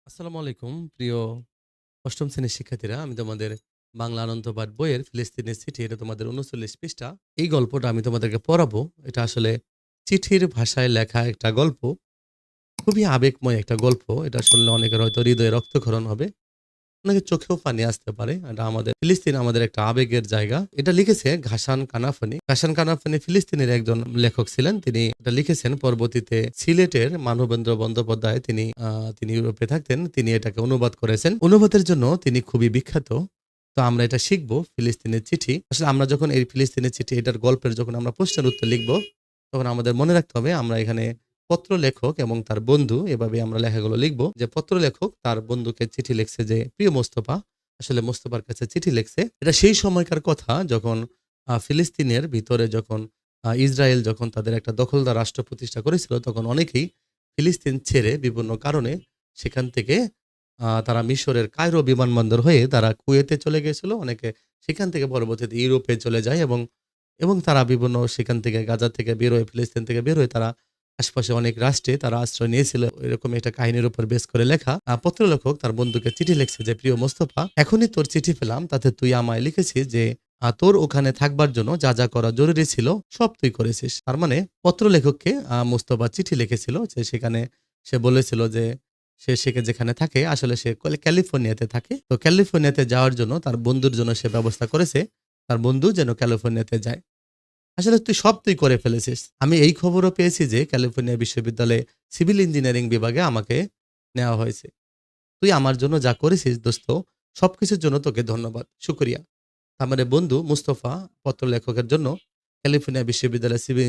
আসসালামু আলাইকুম প্রিয় অষ্টম শ্রেণীর শিক্ষার্থীরা। আমি তোমাদের বাংলা আনন্দ পাঠ বইয়ের ফিলিস্তিনের চিঠি, এটা তোমাদের ৩৯ পৃষ্ঠা। এই গল্পটা আমি তোমাদেরকে পড়াবো। এটা আসলে চিঠির ভাষায় লেখা একটা গল্প। খুবই আবেগময় একটা গল্প। এটা শুনলে অনেকের হয়তো হৃদয়ে রক্তক্ষরণ হবে, অনেকের চোখেও পানি আসতে পারে। এটা আমাদের ফিলিস্তিন আমাদের একটা আবেগের জায়গা। এটা লিখেছে ঘাসান কানাফানি। ঘাসান কানাফানি ফিলিস্তিনের একজন লেখক ছিলেন। তিনি এটা লিখেছেন পরবর্তীতে সিলেটের মানবেন্দ্র বন্দ্যোপাধ্যায়, তিনি ইউরোপে থাকতেন। তিনি এটাকে অনুবাদ করেছেন। অনুবাদের জন্য তিনি খুবই বিখ্যাত। তো আমরা এটা শিখবো ফিলিস্তিনের চিঠি। আসলে আমরা যখন এই ফিলিস্তিনের চিঠি এটার গল্পের যখন আমরা প্রশ্নের উত্তর লিখবো, তখন আমাদের মনে রাখতে হবে আমরা এখানে পত্র লেখক এবং তার বন্ধু, এভাবে আমরা লেখাগুলো লিখবো যে পত্র লেখক তার বন্ধুকে চিঠি লিখছে যে প্রিয় মোস্তফা। আসলে মোস্তফার কাছে চিঠি লিখছে। এটা সেই সময়কার কথা যখন ফিলিস্তিনের ভিতরে যখন ইসরায়েল যখন তাদের একটা দখলদার রাষ্ট্র প্রতিষ্ঠা করেছিল, তখন অনেকেই ফিলিস্তিন ছেড়ে বিভিন্ন কারণে সেখান থেকে তারা মিশরের কায়রো বিমানবন্দর হয়ে তারা কুয়েতে চলে গিয়েছিল। অনেকে সেখান থেকে পরবর্তীতে ইউরোপে চলে যায় এবং এবং তারা বিভিন্ন সেখান থেকে গাজা থেকে বের হয়ে ফিলিস্তিন থেকে বের হয়ে তারা আশপাশে অনেক রাষ্ট্রে তারা আশ্রয় নিয়েছিল। এরকম একটা কাহিনীর উপর বেস করে লেখা। পত্রলেখক তার বন্ধুকে চিঠি লিখছে যে প্রিয় মোস্তফা, এখনই তোর চিঠি পেলাম, তাতে তুই আমায় লিখেছিস যে তোর ওখানে থাকবার জন্য যা যা করা জরুরি ছিল সব তুই করেছিস। তার মানে পত্রলেখককে মোস্তফা চিঠি লিখেছিল যে সেখানে সে বলেছিল যে সে যেখানে থাকে আসলে সে ক্যালিফোর্নিয়াতে থাকে। তো ক্যালিফোর্নিয়াতে যাওয়ার জন্য তার বন্ধুর জন্য সে ব্যবস্থা করেছে, তার বন্ধু যেন ক্যালিফোর্নিয়াতে যায়। আসলে তুই করে ফেলেছিস। আমি এই খবরও পেয়েছি যে ক্যালিফোর্নিয়া বিশ্ববিদ্যালয়ে সিভিল ইঞ্জিনিয়ারিং বিভাগে আমাকে নেওয়া হয়েছে। তুই আমার জন্য যা করেছিস দোস্ত, সবকিছুর জন্য তোকে ধন্যবাদ, শুকরিয়া। তার মানে বন্ধু মুস্তফা পত্র লেখকের জন্য ক্যালিফোর্নিয়া বিশ্ববিদ্যালয়ের সিভিল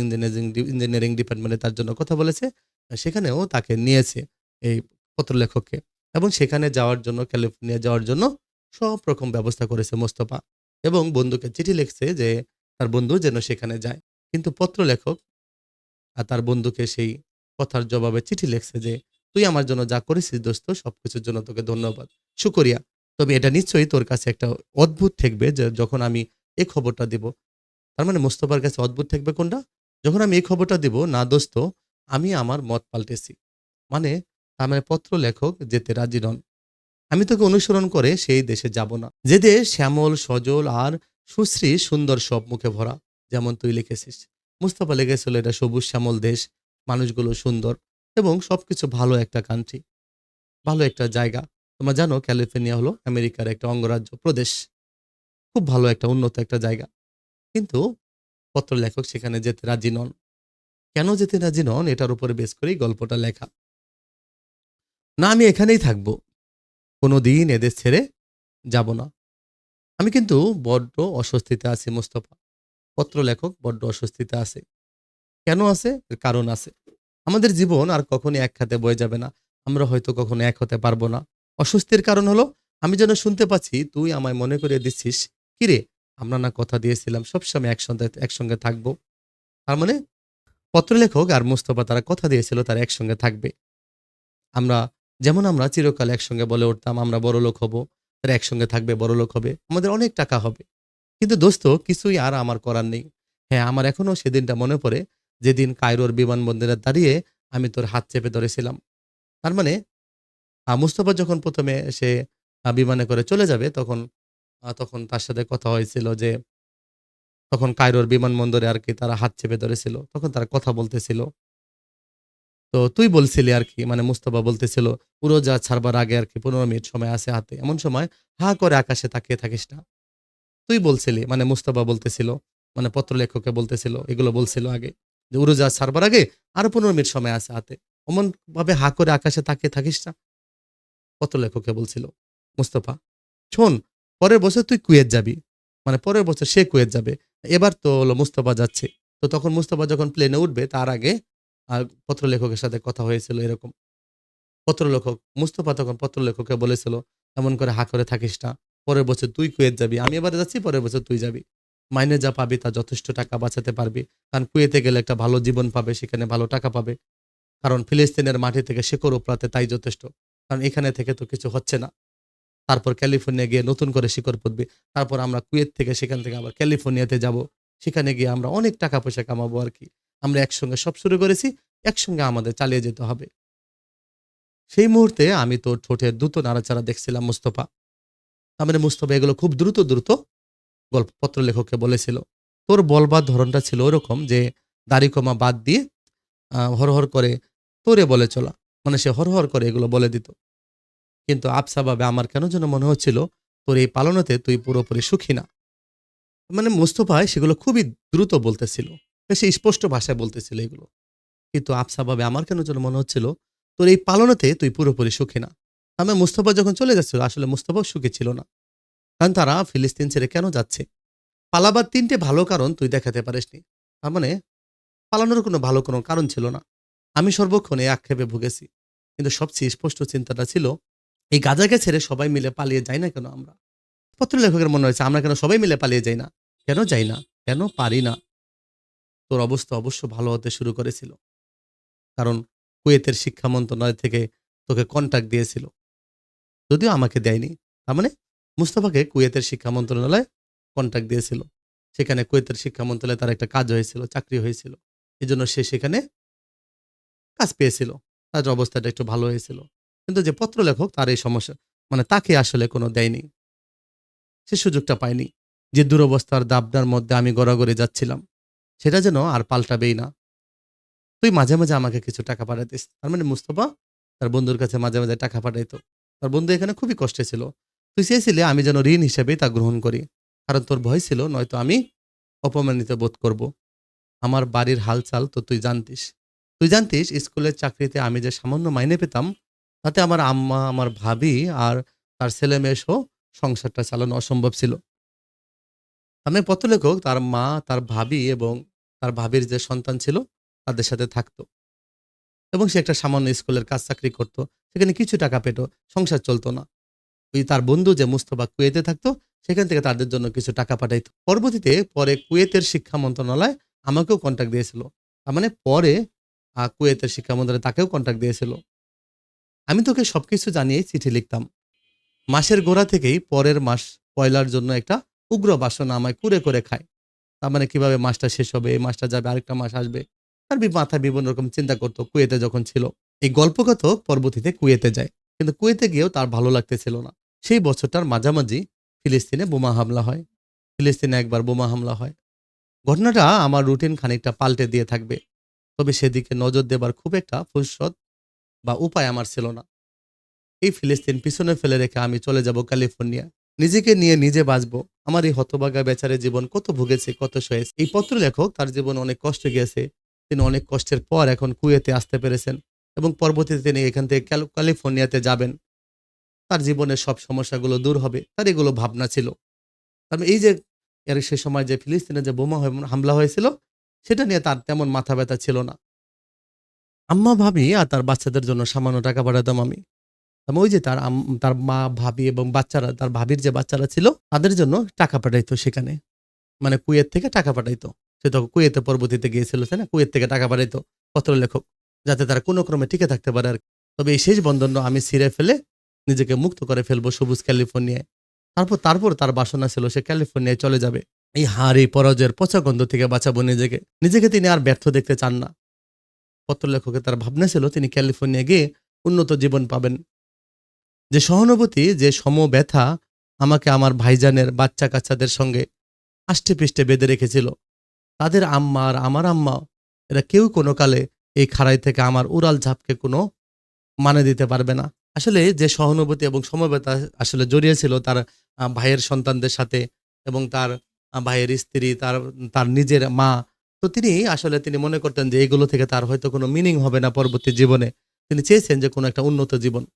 ইঞ্জিনিয়ারিং ডিপার্টমেন্টে তার জন্য কথা বলেছে। সেখানেও তাকে নিয়েছে এই পত্র লেখককে, এবং সেখানে যাওয়ার জন্য ক্যালিফোর্নিয়া যাওয়ার জন্য সব রকম ব্যবস্থা করেছে মোস্তফা, এবং বন্ধুকে চিঠি লিখছে যে তার বন্ধু যেন সেখানে যায়। কিন্তু পত্র লেখক তার বন্ধুকে সেই কথার জবাবে চিঠি লিখছে যে তুই আমার জন্য যা করেছিস দোস্ত, সবকিছুর জন্য তোকে ধন্যবাদ, শুকরিয়া। তবে এটা নিশ্চয়ই তোর কাছে একটা অদ্ভুত ঠেকবে যে যখন আমি এই খবরটা দিব। তার মানে মোস্তফার কাছে অদ্ভুত ঠেকবে কোনটা? যখন আমি এই খবরটা দিব, না দোস্ত, আমি আমার মত পাল্টেছি। মানে তার মানে পত্র লেখক যেতে রাজি নন। আমি তোকে অনুসরণ করে সেই দেশে যাব না, যে দেশ শ্যামল সজল আর সুশ্রী সুন্দর সব মুখে ভরা, যেমন তুই লিখেছিস। মুস্তফা লিখেছিল এটা সবুজ শ্যামল দেশ, মানুষগুলো সুন্দর এবং সবকিছু ভালো একটা কান্ট্রি, ভালো একটা জায়গা। তোমরা জানো ক্যালিফোর্নিয়া হলো আমেরিকার একটা অঙ্গরাজ্য প্রদেশ, খুব ভালো একটা উন্নত একটা জায়গা। কিন্তু পত্র লেখক সেখানে যেতে রাজি নন। কেন যেতে রাজি নন এটার উপরে বেস করেই গল্পটা লেখা। না, আমি এখানেই থাকবো, কোনোদিন এদেশ ছেড়ে যাব না। আমি কিন্তু বড্ড অস্বস্তিতে আছি মোস্তফা। পত্রলেখক বড্ড অস্বস্তিতে আছে। কেন আছে? এর কারণ আছে। আমাদের জীবন আর কখনোই এক খাতে বয়ে যাবে না। আমরা হয়তো কখনো এক হতে পারবো না। অস্বস্তির কারণ হলো আমি যেন শুনতে পাচ্ছি তুই আমায় মনে করিয়ে দিচ্ছিস, কিরে আমরা না কথা দিয়েছিলাম সবসময় একসঙ্গে থাকবো। তার মানে পত্রলেখক আর মোস্তফা তারা কথা দিয়েছিল তারা একসঙ্গে থাকবে। আমরা আমরা চিরকাল একসঙ্গে বলে উঠতাম আমরা বড়লোক হব, তারা একসঙ্গে থাকবে, বড়লোক হবে, আমাদের অনেক টাকা হবে। কিন্তু দোস্ত কিছুই আর আমার করার নেই। হ্যাঁ, আমার এখনো সেদিনটা মনে পড়ে, যেদিন কায়রোর বিমানবন্দরে দাঁড়িয়ে আমি তোর হাত চেপে ধরেছিলাম। তার মানে মুস্তফা যখন ১ম এ সে বিমানে করে চলে যাবে, তখন তার সাথে কথা হয়েছিল যে তখন কায়রোর বিমানবন্দরে আরকি তারা হাত চেপে ধরেছিল। তখন তারা কথা বলতেছিল। তো তুই বলছিলি আরকি, মানে মুস্তফা বলতেছিল, উড়োজাহাজ ছাড়বার আগে আরকি ১৫ মিনিট সময় আছে হাতে। এমন সময় হা করে আকাশে তাকিয়ে থাকিস না। তুই বলছিলি, মানে মুস্তাফা বলতেছিল, মানে পত্রলেখককে বলতেছিল, এগুলো বলছিল আগে যে উড়োজাহাজ ছাড়বার আগে আরো ১৫ মিনিট সময় আছে হাতে। অমন ভাবে হা করে আকাশে তাকিয়ে থাকিস না, পত্রলেখককে বলছিল মুস্তফা। শোন, পরের বছর তুই কুয়েত যাবি, মানে পরের বছর সে কুয়েত যাবে, এবার তো হলো মুস্তফা যাচ্ছে। তো তখন মুস্তফা যখন প্লেনে উঠবে তার আগে পত্রলেখকের সাথে কথা হয়েছিল এরকম। পত্রলেখক মুস্তফা তখন পত্রলেখককে বলেছিল, এমন করে হা করে থাকিস না, পরের বছর তুই কুয়েত যাবি, আমি এবারে যাচ্ছি, পরের বছর তুই যাবি। মাইনে যা পাবি তা যথেষ্ট টাকা বাঁচাতে পারবি, কারণ কুয়েতে গেলে একটা ভালো জীবন পাবে, সেখানে ভালো টাকা পাবে। কারণ ফিলিস্তিনের মাটি থেকে শিকড় উপড়াতে তাই যথেষ্ট, কারণ এখানে থেকে তো কিছু হচ্ছে না। তারপর ক্যালিফোর্নিয়া গিয়ে নতুন করে শিকড় পুঁতবি। তারপর আমরা কুয়েত থেকে সেখান থেকে আবার ক্যালিফোর্নিয়াতে যাব। সেখানে গিয়ে আমরা অনেক টাকা পয়সা কামাবো আরকি। আমরা একসঙ্গে সব শুরু করেছি, একসঙ্গে আমাদের চালিয়ে যেতে হবে। সেই মুহূর্তে আমি তোর ঠোঁটের দ্রুত নাড়াচাড়া দেখছিলাম মুস্তফা। তার মানে মুস্তফা এগুলো খুব দ্রুত দ্রুত গল্প পত্র লেখককে বলেছিল। তোর বলবার ধরনটা ছিল ওরকম যে দাড়ি কমা বাদ দিয়ে হর করে তোরে বলে চলা। মানে সে হর করে এগুলো বলে দিত। কিন্তু আবছাভাবে আমার কেন যেন মনে হচ্ছিল তোর এই পালনতে তুই পুরোপুরি সুখী না। মানে মুস্তফা সেগুলো খুবই দ্রুত বলতেছিল। সে স্পষ্ট ভাষায় বলতেছিল এগুলো। কিন্তু আবছাভাবে আমার কেন যেন মনে হচ্ছিল তোর এই পালনতে তুই পুরোপুরি সুখী না। আমি মুস্তফা যখন চলে যাচ্ছিল আসলে মুস্তফাও সুখী ছিল না। কারণ তারা ফিলিস্তিন ছেড়ে কেন যাচ্ছে? পালাবার ৩টে ভালো কারণ তুই দেখাতে পারিসনি। তার মানে পালানোর কোনো ভালো কোনো কারণ ছিল না। আমি সর্বক্ষণ এই আক্ষেপে ভুগেছি। কিন্তু সবচেয়ে স্পষ্ট চিন্তাটা ছিল এই গাজাকে ছেড়ে সবাই মিলে পালিয়ে যাই না কেন আমরা? পত্রলেখকের মনে হয়েছে আমরা কেন সবাই মিলে পালিয়ে যাই না? কেন যাই না? কেন পারি না? তোর অবস্থা অবশ্য ভালো হতে শুরু করেছিল। কারণ কুয়েতের শিক্ষা মন্ত্রণালয় থেকে তোকে কন্ট্যাক্ট দিয়েছিল। যদিও আমাকে দেয়নি। তার মানে মুস্তফাকে কুয়েতের শিক্ষা মন্ত্রণালয় কন্ট্যাক্ট দিয়েছিল। সেখানে কুয়েতের শিক্ষা মন্ত্রণালয়ে তার একটা কাজ হয়েছিল, চাকরি হয়েছিল। এজন্য সে সেখানে কাজ পেয়েছিল। তার অবস্থাটা একটু ভালো হয়েছিল। কিন্তু যে পত্রলেখক তার এই সমস্যা মানে তাকে আসলে কোনো দেয়নি। সে সুযোগটা পায়নি। যে দুরবস্থার দাবদার মধ্যে আমি গড়াগড়ি যাচ্ছিলাম সেটা যেন আর পাল্টাবেই না। তুই মাঝে, মাঝে আমাকে কিছু টাকা পাঠাতিস। তার মানে মুস্তফা তার বন্ধুর কাছে মাঝে, মাঝে টাকা পাঠাইতো। তার বন্ধু এখানে খুবই কষ্টে ছিল। তুই চেয়েছিলি আমি যেন ঋণ হিসেবেই তা গ্রহণ করি। কারণ তোর ভয় ছিল নয়তো আমি অপমানিত বোধ করব। আমার বাড়ির হালচাল তো তুই জানতিস। তুই জানতিস স্কুলের চাকরিতে আমি যে সামান্য মাইনে পেতাম তাতে আমার আম্মা, আমার ভাবি আর তার ছেলেমেয়ে সহ সংসারটা চালানো অসম্ভব ছিল। আমি পত্রলেখক তার মা, তার ভাবি এবং তার ভাবির যে সন্তান ছিল তাদের সাথে থাকতো। এবং সে একটা সামান্য স্কুলের কাজ চাকরি করত। সেখানে কিছু টাকা পেত, সংসার চলতো না। ওই তার বন্ধু যে মুস্তফা কুয়েতে থাকতো সেখান থেকে তাদের জন্য কিছু টাকা পাঠাইতো। পরবর্তীতে পরে কুয়েতের শিক্ষা মন্ত্রণালয় আমাকেও কন্ট্যাক্ট দিয়েছিল। তার মানে পরে কুয়েতের শিক্ষা মন্ত্রণালয় তাকেও কন্ট্যাক্ট দিয়েছিল। আমি তোকে সবকিছু জানিয়েই চিঠি লিখতাম। মাসের গোড়া থেকেই পরের মাস পয়লার জন্য একটা উগ্র বাসনা আমায় কুরে করে খায়। তার মানে কিভাবে মাসটা শেষ হবে, এই মাসটা যাবে, আরেকটা মাস আসবে। তার মাথায় বিভিন্ন রকম চিন্তা করতো কুয়েতে যখন ছিল। এই গল্পকথক পরবর্তীতে কুয়েতে যায়। কিন্তু কুয়েতে গিয়েও তার ভালো লাগতেছিল না। সেই বছরটার মাঝামাঝি ফিলিস্তিনে বোমা হামলা হয়। ফিলিস্তিনে একবার বোমা হামলা হয়। ঘটনাটা আমার রুটিন খানিকটা পাল্টে দিয়ে থাকবে। তবে সেদিকে নজর দেবার খুব একটা ফুরসত বা উপায় আমার ছিল না। এই ফিলিস্তিন পিছনে ফেলে রেখে আমি চলে যাব ক্যালিফোর্নিয়া। নিজেকে নিয়ে নিজে বাঁচবো। আমার এই হতভাগা বেচারের জীবন কত ভুগেছে, কত সয়েছে। এই পত্রলেখক তার জীবন অনেক কষ্টে গিয়েছে। তিনি অনেক কষ্টের পর এখন কুয়েতে আসতে পেরেছেন এবং পরবর্তীতে তিনি এখান থেকে ক্যালিফোর্নিয়াতে যাবেন। তার জীবনের সব সমস্যাগুলো দূর হবে। তার এগুলো ভাবনা ছিল। কারণ এই যে সে সময় যে ফিলিস্তিনে যে বোমা হামলা হয়েছিল সেটা নিয়ে তার তেমন মাথা ব্যথা ছিল না। আম্মা ভাবি আর তার বাচ্চাদের জন্য সামান্য টাকা পাঠাতাম আমি। ওই যে তার মা, ভাবি এবং বাচ্চারা, তার ভাবির যে বাচ্চারা ছিল তাদের জন্য টাকা পাঠাইতো সেখানে। মানে কুয়েত থেকে টাকা পাঠাইতো। সে তো কুয়েতে পরবর্তীতে গিয়েছিল, তাই না? কুয়েত থেকে টাকা পাঠাইতো পত্রলেখক। যাতে তারা কোনো ক্রমে টিকে থাকতে পারে আরকি। তবে এই শেষ বন্ধন আমি ছিঁড়ে ফেলে নিজেকে মুক্ত করে ফেলবো সবুজ ক্যালিফোর্নিয়ায়। তারপর তার বাসনা ছিল সে ক্যালিফোর্নিয়ায় চলে যাবে। এই হার, এই পরাজয়ের পচা গন্ধ থেকে বাঁচাবো নিজেকে। নিজেকে তিনি আর ব্যর্থ দেখতে চান না। পত্রলেখকের তার ভাবনা ছিল তিনি ক্যালিফোর্নিয়া গিয়ে উন্নত জীবন পাবেন। যে সহানুভূতি, যে সমব্যথা আমাকে আমার ভাইজানের বাচ্চা-কাচ্চাদের সঙ্গে আষ্টেপৃষ্ঠে বেঁধে রেখেছিল, তাদের আম্মা আর আমার আম্মা এরা কেউ কোনো কালে এই খাঁড়াই থেকে আমার উড়াল ঝাপকে কোনো মানে দিতে পারবে না। আসলে যে সহানুভূতি এবং সমবেতা আসলে জড়িয়েছিল তার ভাইয়ের সন্তানদের সাথে এবং তার ভাইয়ের স্ত্রী, তার তার নিজের মা। তো তিনি মনে করতেন যে এগুলো থেকে তার হয়তো কোনো মিনিং হবে না পরবর্তী জীবনে। তিনি চেয়েছেন যে কোনো একটা উন্নত জীবন।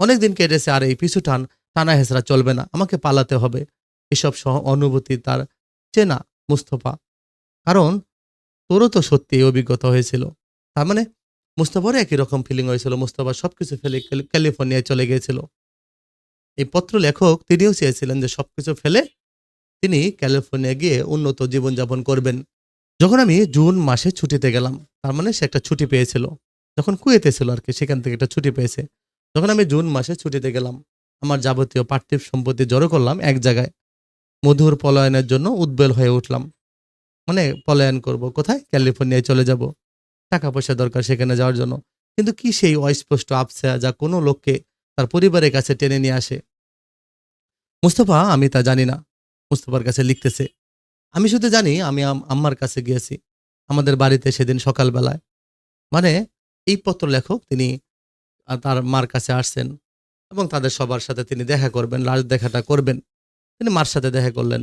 অনেকদিন কেটেছে আর এই পিছু টানা হেঁচড়া চলবে না। আমাকে পালাতে হবে। এসব অনুভূতি তার চেনা মুস্তফা। কারণ তোরও তো সত্যি এই অভিজ্ঞতা হয়েছিল। তার মানে মুস্তফারও একই রকম ফিলিং হয়েছিল। মুস্তফা সবকিছু ফেলে ক্যালিফোর্নিয়ায় চলে গিয়েছিল। এই পত্র লেখক তিনিও চেয়েছিলেন যে সবকিছু ফেলে তিনি ক্যালিফোর্নিয়া গিয়ে উন্নত জীবনযাপন করবেন। যখন আমি জুন মাসে ছুটিতে গেলাম, তার মানে সে একটা ছুটি পেয়েছিল। যখন কুয়েতে ছিল আরকি সেখান থেকে একটা ছুটি পেয়েছে। যখন আমি জুন মাসে ছুটিতে গেলাম, আমার যাবতীয় পার্থিব সম্পত্তি জড়ো করলাম এক জায়গায়। মধুর পলায়নের জন্য উদ্বেল হয়ে উঠলাম। মানে পলায়ন করব। কোথায়? ক্যালিফোর্নিয়ায় চলে যাব। টাকা পয়সা দরকার সেখানে যাওয়ার জন্য। কিন্তু কি সেই অস্পষ্ট আবছা যা কোনো লোককে তার পরিবারের কাছে টেনে নিয়ে আসে? মুস্তফা আমি তা জানি না। মুস্তফার কাছে লিখতেছে, আমি শুধু জানি আমি আম্মার কাছে গিয়েছি আমাদের বাড়িতে সেদিন সকালবেলায়। মানে এই পত্র লেখক তিনি তার মার কাছে আসছেন এবং তাদের সবার সাথে তিনি দেখা করবেন, লাশ দেখাটা করবেন। তিনি মার সাথে দেখা করলেন।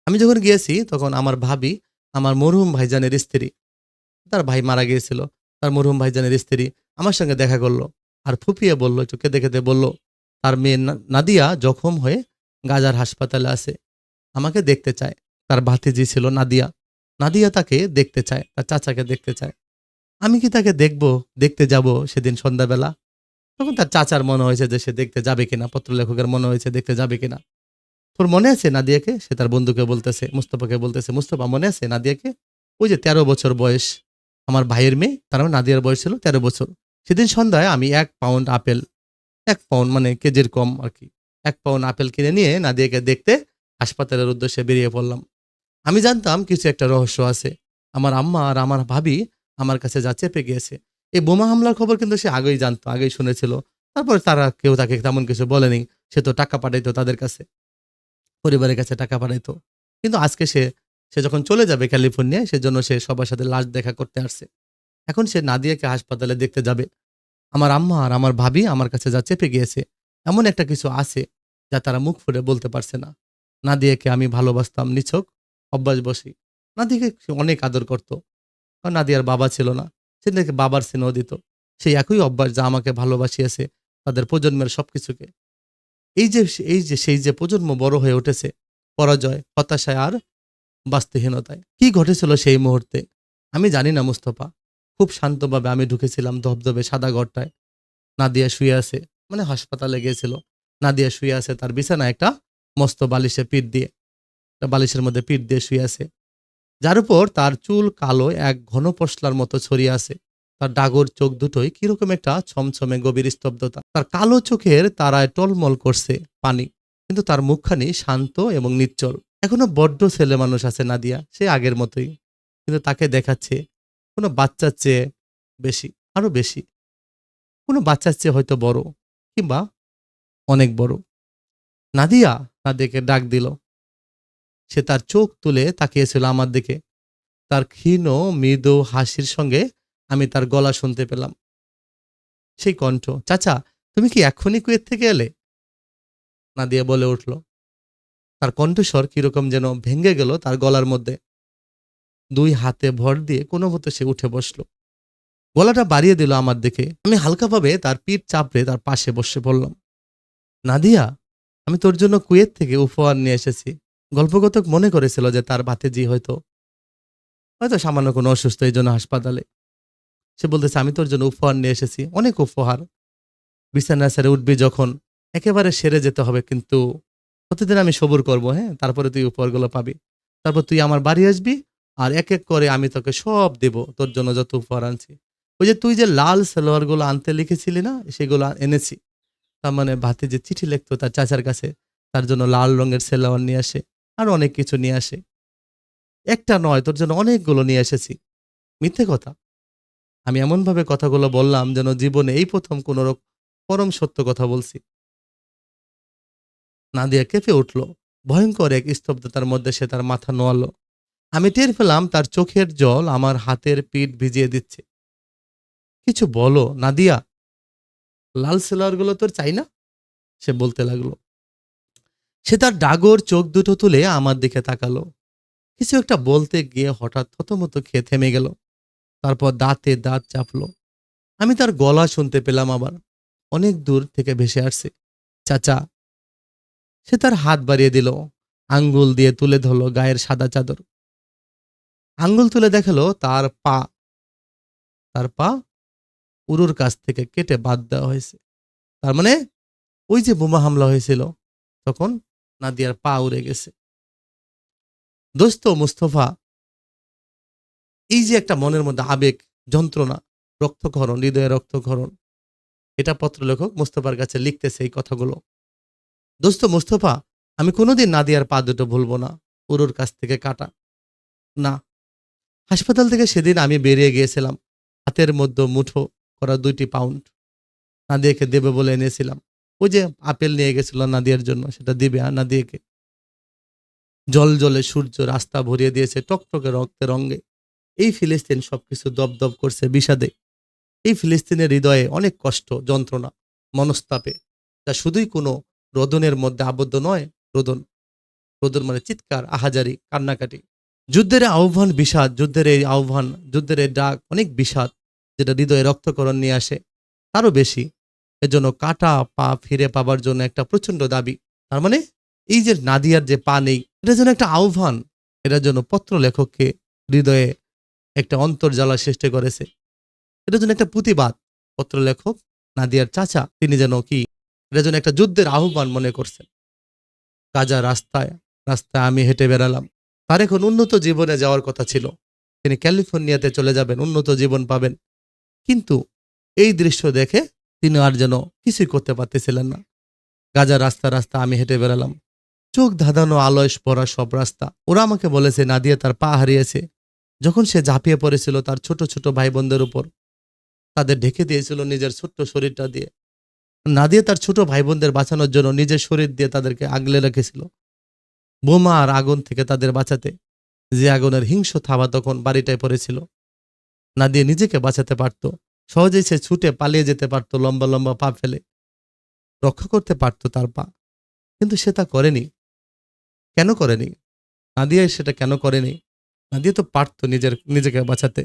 আমি যখন গিয়েছি তখন আমার ভাবি, আমার মরহুম ভাইজানের স্ত্রী, তার ভাই মারা গিয়েছিল, তার মরহুম ভাইজানের স্ত্রী আমার সঙ্গে দেখা করলো। আর ফুপিয়ে বলল, একটু কেঁদে কেঁদে বলল, তার মেয়ে নাদিয়া জখম হয়ে গাজার হাসপাতালে আছে, আমাকে দেখতে চায়। তার ভাতিজি ছিল নাদিয়া, নাদিয়া তাকে দেখতে চায়, তার চাচাকে দেখতে চায়। আমি কি তাকে দেখতে যাব সেদিন সন্ধ্যাবেলা? তখন তার চাচার মনে হয়েছে যে সে দেখতে যাবে কিনা, পত্রলেখকের মনে হয়েছে দেখতে যাবে কিনা। তোর মনে আছে নাদিয়াকে? সে তার বন্ধুকে বলতেছে, মুস্তফাকে বলতেছে, মুস্তফা মনে আছে নাদিয়াকে? ওই যে ১৩ বছর বয়স, আমার ভাইয়ের মেয়ে, তার মানে নাদিয়ার বয়স ছিল ১৩ বছর। সেদিন সন্ধ্যায় আমি ১ পাউন্ড আপেল, ১ পাউন্ড মানে কেজির কম আর কি, ১ পাউন্ড আপেল কিনে নিয়ে নাদিয়াকে দেখতে হাসপাতালের উদ্দেশ্যে বেরিয়ে পড়লাম। আমি জানতাম কিছু একটা রহস্য আছে। আমার আম্মা আর আমার ভাবি আমার কাছে যা চেপে গিয়েছে। এই বোমা হামলার খবর কিন্তু সে আগেই জানতো, আগেই শুনেছিল। তারপরে তারা কেউ তাকে তেমন কিছু বলেনি। সে তো টাকা পাঠাইতো তাদের কাছে, পরিবারের কাছে টাকা পাঠাইতো। কিন্তু আজকে সে যখন চলে যাবে ক্যালিফোর্নিয়ায়, সেজন্য সে সবার সাথে লাশ দেখা করতে আসছে। এখন সে নাদিয়াকে হাসপাতালে দেখতে যাবে। আমার আম্মা আর আমার ভাবি আমার কাছে যা চেপে গিয়েছে, এমন একটা কিছু আছে যা তারা মুখ ফুটে বলতে পারছে না। নাদিয়াকে আমি ভালোবাসতাম নিছক অভ্যাসবশী। নাদিয়াকে সে অনেক আদর করত। কারণ নাদিয়ার বাবা ছিল না। সে নাকি বাবার স্নেহ দিত। সেই একই অভ্যাস যা আমাকে ভালোবাসিয়েছে তাদের প্রজন্মের সবকিছুকে। এই যে সেই যে প্রজন্ম বড় হয়ে উঠেছে পরাজয়, হতাশায় আর বাস্তুহীনতায়। কি ঘটেছিল সেই মুহূর্তে আমি জানি না মুস্তফা। খুব শান্তভাবে আমি ঢুকেছিলাম ধবধবে সাদা ঘরটায়। নাদিয়া শুয়ে আছে, মানে হাসপাতালে গিয়েছিল। নাদিয়া শুয়ে আছে তার বিছানায় একটা মস্ত বালিশে পিঠ দিয়ে, একটা বালিশের মধ্যে পিঠ দিয়ে শুয়ে আছে, যার উপর তার চুল কালো এক ঘন পশলার মতো ছড়িয়ে আছে। তার ডাগর চোখ দুটোই কিরকম একটা ছমছমে গভীর স্তব্ধতা। তার কালো চোখের তারায় টলমল করছে পানি, কিন্তু তার মুখখানি শান্ত এবং নিশ্চল। এখনো বড্ড ছেলে মানুষ আছে নাদিয়া, সে আগের মতোই, কিন্তু তাকে দেখাচ্ছে কোনো বাচ্চার চেয়ে বেশি, আরো বেশি, কোনো বাচ্চার চেয়ে হয়তো বড়, কিংবা অনেক বড়। নাদিয়া, নাদিয়াকে ডাক দিল। সে তার চোখ তুলে তাকিয়েছিল আমার দিকে। তার ক্ষীণ মৃদু হাসির সঙ্গে আমি তার গলা শুনতে পেলাম, সেই কণ্ঠ, চাচা তুমি কি এখনই কুয়েত থেকে এলে? নাদিয়া বলে উঠল। তার কণ্ঠস্বর কিরকম যেন ভেঙে গেল তার গলার মধ্যে। ২ হাতে ভর দিয়ে কোনো মতো সে উঠে বসল, গলাটা বাড়িয়ে দিল আমার দিকে। আমি হালকাভাবে তার পিঠ চাপড়ে তার পাশে বসে পড়লাম। নাদিয়া, আমি তোর জন্য কুয়েত থেকে উপহার নিয়ে এসেছি। গল্পকথক মনে করেছিল যে তার ভাতিজি হয়তো হয়তো সামান্য কোনো অসুস্থ, এই জন্য হাসপাতালে। সে বলতেছে, আমি তোর জন্য উপহার নিয়ে এসেছি, অনেক উপহার। বিছানা ছেড়ে উঠবি যখন একেবারে সেরে যেতে হবে, কিন্তু প্রতিদিন আমি সবুর করবো, হ্যাঁ, তারপরে তুই উপহারগুলো পাবি। তারপর তুই আমার বাড়ি আসবি, আর এক এক করে আমি তোকে সব দেব, তোর জন্য যত উপহার আনছি। ওই যে তুই যে লাল সালোয়ারগুলো আনতে লিখেছিলি না, সেগুলো এনেছি। তার মানে ভাতিজি চিঠি লিখতো তার চাচার কাছে, তার জন্য লাল রঙের সালোয়ার নিয়ে আসে, আর অনেক কিছু নিয়ে আসে। একটা নয়, তোর জন্য অনেকগুলো নিয়ে এসেছি। মিথ্যে কথা। আমি এমনভাবে কথাগুলো বললাম যেন জীবনে এই প্রথম কোনো পরম সত্য কথা বলছি। নাদিয়া কেঁপে উঠল। ভয়ঙ্কর এক স্তব্ধতার মধ্যে সে তার মাথা নোয়ালো। আমি টের পেলাম তার চোখের জল আমার হাতের পিঠ ভিজিয়ে দিচ্ছে। কিছু বলো নাদিয়া, লাল সালোয়ারগুলো তোর চাই না? সে বলতে লাগলো। সে তার ডাগর চোখ দুটো তুলে আমার দিকে তাকালো। কিছু একটা বলতে গিয়ে হঠাৎ থতমত খেয়ে থেমে গেল। তারপর দাঁতে দাঁত চাপলো। আমি তার গলা শুনতে পেলাম আবার, অনেক দূর থেকে ভেসে আসছে, চাচা। সে তার হাত বাড়িয়ে দিল, আঙ্গুল দিয়ে তুলে ধরলো গায়ের সাদা চাদর। আঙ্গুল তুলে দেখালো তার পা উরুর কাছ থেকে কেটে বাদ দেওয়া হয়েছে। তার মানে ওই যে বোমা হামলা হয়েছিল তখন নাদিয়ার পা উড়ে গেছে। দোস্ত মুস্তফা, এই যে একটা মনের মধ্যে আবেগ, যন্ত্রণা, রক্তক্ষরণ, হৃদয়ে রক্তক্ষরণ, এটা পত্রলেখক মুস্তফার কাছে লিখতেছে এই কথাগুলো। দোস্ত মুস্তফা, আমি কোনোদিন নাদিয়ার পা দুটো ভুলবো না, উরুর কাছ থেকে কাটা। না, হাসপাতাল থেকে সেদিন আমি বেরিয়ে গিয়েছিলাম, হাতের মধ্যে মুঠো করা 2টি পাউন্ড নাদিয়াকে দেবে বলে এনেছিলাম। ওই যে আপেল নিয়ে গেছিল নাদিয়ার জন্য, সেটা দিবে নাদিয়াকে। জল জলে সূর্য রাস্তা ভরিয়ে দিয়েছে টকটকে রক্তের রঙে। এই ফিলিস্তিন সবকিছু দপদপ করছে বিষাদে। এই ফিলিস্তিনের হৃদয়ে অনেক কষ্ট, যন্ত্রণা, মনস্তাপে, যা শুধুই কোনো রোদনের মধ্যে আবদ্ধ নয়। রোদন রোদন মানে চিৎকার, আহাজারি, কান্নাকাটি। যুদ্ধের আহ্বান বিষাদ, যুদ্ধের এই আহ্বান, যুদ্ধের এই ডাক অনেক বিষাদ, যেটা হৃদয়ে রক্তকরণ নিয়ে আসে। তারও বেশি এজন্য কাটা পা ফিরে পাবার জন্য একটা প্রচন্ড দাবি। তার মানে এই যে নাদিয়ার যে পা নেই, এটার জন্য একটা আহ্বান, এটার জন্য পত্র লেখককে হৃদয়ে একটা অন্তর্জ্বালা সৃষ্টি করেছে। এটার জন্য একটা প্রতিবাদ। পত্রলেখক নাদিয়ার চাচা তিনি যেন কি এটার জন্য একটা যুদ্ধের আহ্বান মনে করছেন। গাজা রাস্তায় রাস্তায় আমি হেঁটে বেড়ালাম। তার এখন উন্নত জীবনে যাওয়ার কথা ছিল। তিনি ক্যালিফোর্নিয়াতে চলে যাবেন, উন্নত জীবন পাবেন। কিন্তু এই দৃশ্য দেখে তিনি আর যেন কিছুই করতে পারতেছিলেন না। গাজা রাস্তা রাস্তা আমি হেঁটে বেড়ালাম, চোখ ধাঁধানো আলয় পড়া সব রাস্তা। ওরা আমাকে বলেছে নাদিয়া তার পা হারিয়েছে যখন সে ঝাঁপিয়ে পড়েছিল তার ছোট ছোট ভাই বোনদের উপর। তাদের ঢেকে দিয়েছিল নিজের ছোট্ট শরীরটা দিয়ে। নাদিয়া তার ছোট ভাই বোনদের বাঁচানোর জন্য নিজের শরীর দিয়ে তাদেরকে আগলে রেখেছিল বোমা আর আগুন থেকে তাদের বাঁচাতে। যে আগুনের হিংস্র থাবা তখন বাড়িটায় পড়েছিল। নাদিয়া নিজেকে বাঁচাতে পারত, সহজেই সে ছুটে পালিয়ে যেতে পারত, লম্বা লম্বা পা ফেলে রক্ষা করতে পারত তার পা। কিন্তু সে তা করেনি। কেন করেনি? নাদিয়া সেটা কেন করেনি? নাদিয়া তো পারত নিজেকে বাঁচাতে।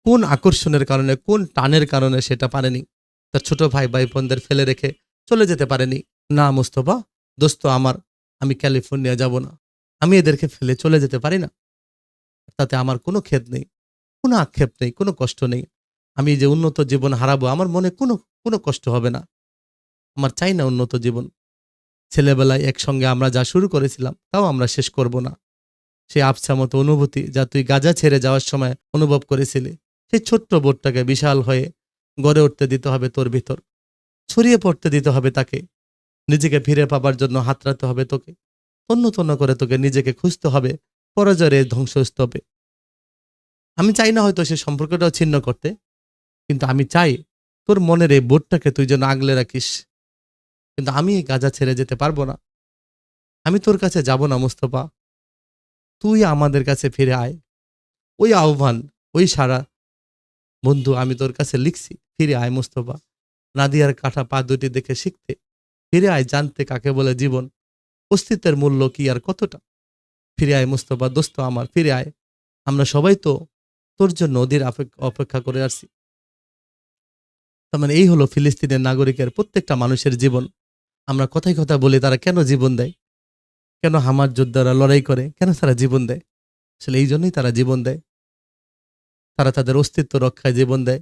কোন আকর্ষণের কারণে, কোন টানের কারণে সেটা পারেনি? তার ছোট ভাই বোনদের ফেলে রেখে চলে যেতে পারেনি। না মুস্তফা, দোস্ত আমার, আমি ক্যালিফোর্নিয়া যাব না। আমি এদেরকে ফেলে চলে যেতে পারি না। তাতে আমার কোনো খেদ নেই, কোনো আক্ষেপ নেই, কোনো কষ্ট নেই। আমি যে উন্নত জীবন হারাবো আমার মনে কোনো কোনো কষ্ট হবে না। আমার চাই না উন্নত জীবন। ছেলেবেলায় একসঙ্গে আমরা যা শুরু করেছিলাম তাও আমরা শেষ করব না। সে আবছা মতো অনুভূতি যা তুই গাজা ছেড়ে যাওয়ার সময় অনুভব করেছিলি, সেই ছোট্ট বোটটাকে বিশাল হয়ে গড়ে উঠতে দিতে হবে তোর ভিতর। ছড়িয়ে পড়তে দিতে হবে তাকে। নিজেকে ফিরে পাবার জন্য হাতড়াতে হবে তোকে। তন্ন তন্ন করে তোকে নিজেকে খুঁজতে হবে পরাজয়ের এই ধ্বংসস্তূপে। আমি চাই না হয়তো সে সম্পর্কটাও ছিন্ন করতে, কিন্তু আমি চাই তোর মনের এই বোটটাকে তুই যেন আগলে রাখিস। কিন্তু আমি এই গাজা ছেড়ে যেতে পারবো না। আমি তোর কাছে যাব না মুস্তফা। তুই আমাদের কাছে ফিরে আয়। ওই আহ্বান, ওই সারা, বন্ধু আমি তোর কাছে লিখছি, ফিরে আয় মুস্তফা। নাদিয়ার কাটা পা দুটি দেখে শিখতে, ফিরে আয় জানতে কাকে বলে জীবন, অস্তিত্বের মূল্য কি আর কতটা। ফিরে আয় মুস্তফা, দোস্ত আমার, ফিরে আয়। আমরা সবাই তো তোর জন্য অধীর অপেক্ষা করে আসছি। তার মানে এই হলো ফিলিস্তিনের নাগরিকের প্রত্যেকটা মানুষের জীবন। আমরা কথায় কথা বলি তারা কেন জীবন দেয়, কেন হামার যোদ্ধারা লড়াই করে, কেন তারা জীবন দেয়? আসলে এই জন্যই তারা জীবন দেয়। তারা তাদের অস্তিত্ব রক্ষায় জীবন দেয়।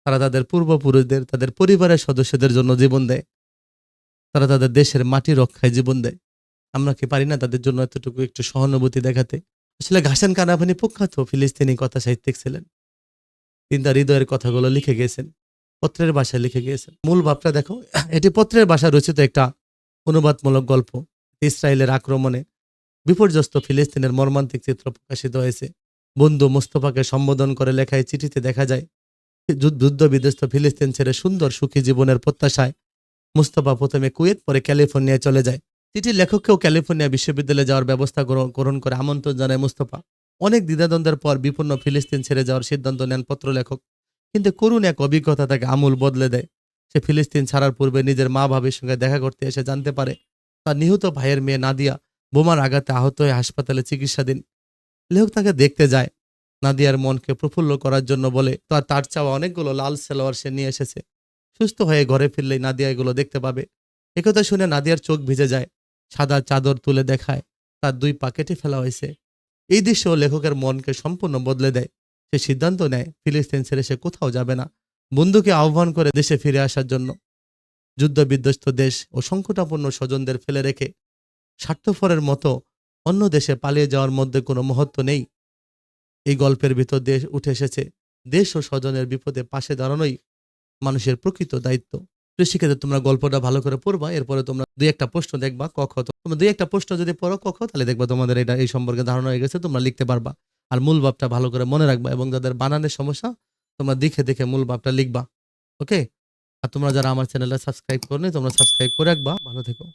তারা তাদের পূর্বপুরুষদের, তাদের পরিবারের সদস্যদের জন্য জীবন দেয়। তারা তাদের দেশের মাটি রক্ষায় জীবন দেয়। আমরা কি পারি না তাদের জন্য এতটুকু একটু সহানুভূতি দেখাতে? আসলে ঘাসেন কানাভানি প্রখ্যাত ফিলিস্তিনি কথা সাহিত্যিক ছিলেন। তিনি তার হৃদয়ের কথাগুলো লিখে গিয়েছেন, পত্রের ভাষায় লিখে গিয়েছেন। মূল ভাবটা দেখো, এটি পত্রের ভাষায় রচিত একটা অনুবাদমূলক গল্প। ইসরায়েলের আক্রমণে বিপর্যস্ত ফিলিস্তিনের মর্মান্তিক চিত্র প্রকাশিত হয়েছে। বন্ধু মোস্তফাকে সম্বোধন করে লেখা এই চিঠিতে দেখা যায় যুদ্ধ বিধ্বস্ত ফিলিস্তিন ছেড়ে সুন্দর সুখী জীবনের প্রত্যাশায় মুস্তফা প্রথমে কুয়েত, পরে ক্যালিফোর্নিয়ায় চলে যায়। চিঠির লেখককেও ক্যালিফোর্নিয়া বিশ্ববিদ্যালয়ে যাওয়ার ব্যবস্থা গ্রহণ করে আমন্ত্রণ জানায় মুস্তফা। অনেক দ্বিধাদ্বন্দ্বের পর বিপন্ন ফিলিস্তিন ছেড়ে যাওয়ার সিদ্ধান্ত নেন পত্রলেখক। কিন্তু করুণ এক অভিজ্ঞতা তাকে আমূল বদলে দেয়। সে ফিলিস্তিন ছাড়ার পূর্বে নিজের মা ভাবির সঙ্গে দেখা করতে এসে জানতে পারে তার নিহত ভাইয়ের মেয়ে নাদিয়া বোমার আঘাতে আহত হয়ে হাসপাতালে চিকিৎসাধীন। লেখক তাকে দেখতে যায়। নাদিয়ার মনকে প্রফুল্ল করার জন্য বলে তার চাওয়া অনেকগুলো লাল সালোয়ার সে নিয়ে এসেছে। সুস্থ হয়ে ঘরে ফিরলেই নাদিয়া এগুলো দেখতে পাবে। একথা শুনে নাদিয়ার চোখ ভিজে যায়। সাদা চাদর তুলে দেখায় তার 2 পা কেটে ফেলা হয়েছে। এই দৃশ্য লেখকের মনকে সম্পূর্ণ বদলে দেয়। সে সিদ্ধান্ত নেয় ফিলিস্তিন ছেড়ে সে কোথাও যাবে না। বন্ধুকে আহ্বান করে দেশে ফিরে আসার জন্য। যুদ্ধ বিধ্বস্ত দেশ ও সংকটাপন্ন স্বজনদের ফেলে রেখে স্বার্থপরের মতো অন্য দেশে পালিয়ে যাওয়ার মধ্যে কোনো মহত্ব নেই। এই গল্পের ভিতর দিয়ে উঠে এসেছে দেশ ও স্বজনের বিপদে পাশে দাঁড়ানোই মানুষের প্রকৃত দায়িত্ব। প্রিয় শিক্ষার্থী, তোমরা গল্পটা ভালো করে পড়বা। এরপরে তোমরা 2-1টা প্রশ্ন দেখবা ক খ। তোমরা 2-1টা প্রশ্ন যদি পড়ো ক খ, তাহলে দেখবা তোমাদের এটা এই সম্পর্কে ধারণা হয়ে গেছে, তোমরা লিখতে পারবা। আর মূল ভাবটা ভালো করে মনে রাখবা, এবং যাদের বানানের সমস্যা তোমরা দেখে দেখে মূল ভাবটা লিখবা। ওকে? আর তোমরা যারা আমার চ্যানেলটা সাবস্ক্রাইব করনি তোমরা সাবস্ক্রাইব করে রাখবা। ভালো থেকো।